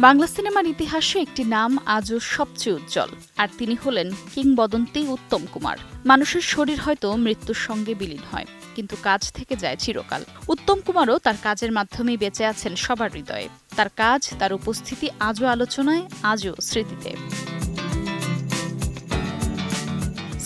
বাংলা সিনেমার ইতিহাসে একটি নাম আজও সবচেয়ে উজ্জ্বল, আর তিনি হলেন কিংবদন্তি উত্তম কুমার। মানুষের শরীর হয়তো মৃত্যুর সঙ্গে বিলীন হয়, কিন্তু কাজ থেকে যায় চিরকাল। উত্তম কুমারও তার কাজের মাধ্যমেই বেঁচে আছেন সবার হৃদয়ে। তার কাজ, তার উপস্থিতি আজও আলোচনায়, আজও স্মৃতিতে।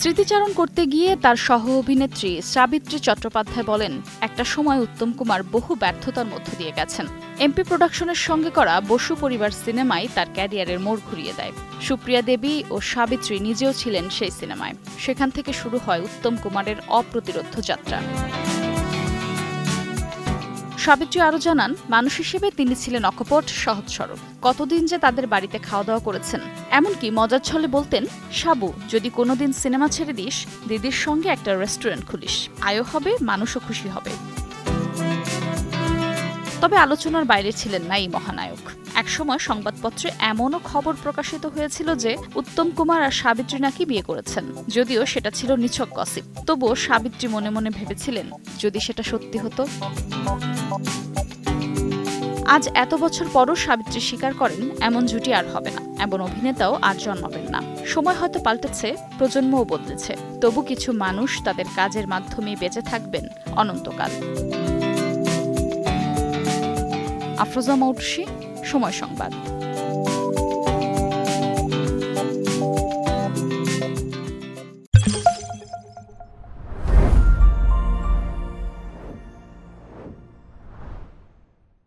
স্মৃতিচারণ করতে গিয়ে তার সহ অভিনেত্রী সাবিত্রী চট্টোপাধ্যায় বলেন, একটা সময় উত্তম কুমার বহু ব্যর্থতার মধ্য দিয়ে গেছেন। এমপি প্রোডাকশনের সঙ্গে করা বসু পরিবার সিনেমায় তার ক্যারিয়ারের মোড় ঘুরিয়ে দেয়। সুপ্রিয়া দেবী ও সাবিত্রী নিজেও ছিলেন সেই সিনেমায়। সেখান থেকে শুরু হয় উত্তম কুমারের অপ্রতিরোধ্য যাত্রা। সাবিত্রী আরও জানান, মানুষ হিসেবে তিনি ছিলেন অকপট, সহজ সরল। কতদিন যে তাদের বাড়িতে খাওয়া দাওয়া করেছেন। এমনকি মজার ছলে বলতেন, সাবু, যদি কোনোদিন সিনেমা ছেড়ে দিস, দিদির সঙ্গে একটা রেস্টুরেন্ট খুলিস, আয়ও হবে, মানুষও খুশি হবে। তবে আলোচনার বাইরে ছিলেন না এই মহানায়ক। একসময় সংবাদপত্রে এমনও খবর প্রকাশিত হয়েছিল যে উত্তম কুমার আর সাবিত্রী নাকি বিয়ে করেছেন, যদিও সেটা ছিল নিছক গসিপ। তবুও সাবিত্রী মনে মনে ভেবেছিলেন, যদি সেটা সত্যি হতো। আজ এত বছর পরও সাবিত্রী স্বীকার করেন, এমন জুটি আর হবে না, এমন অভিনেতাও আর জন্মাবেন না। সময় হয়তো পাল্টেছে, প্রজন্মও বদলেছে, তবু কিছু মানুষ তাদের কাজের মাধ্যমে বেঁচে থাকবেন অনন্তকাল। আফরোজা মৌটুসী, সময় সংবাদ।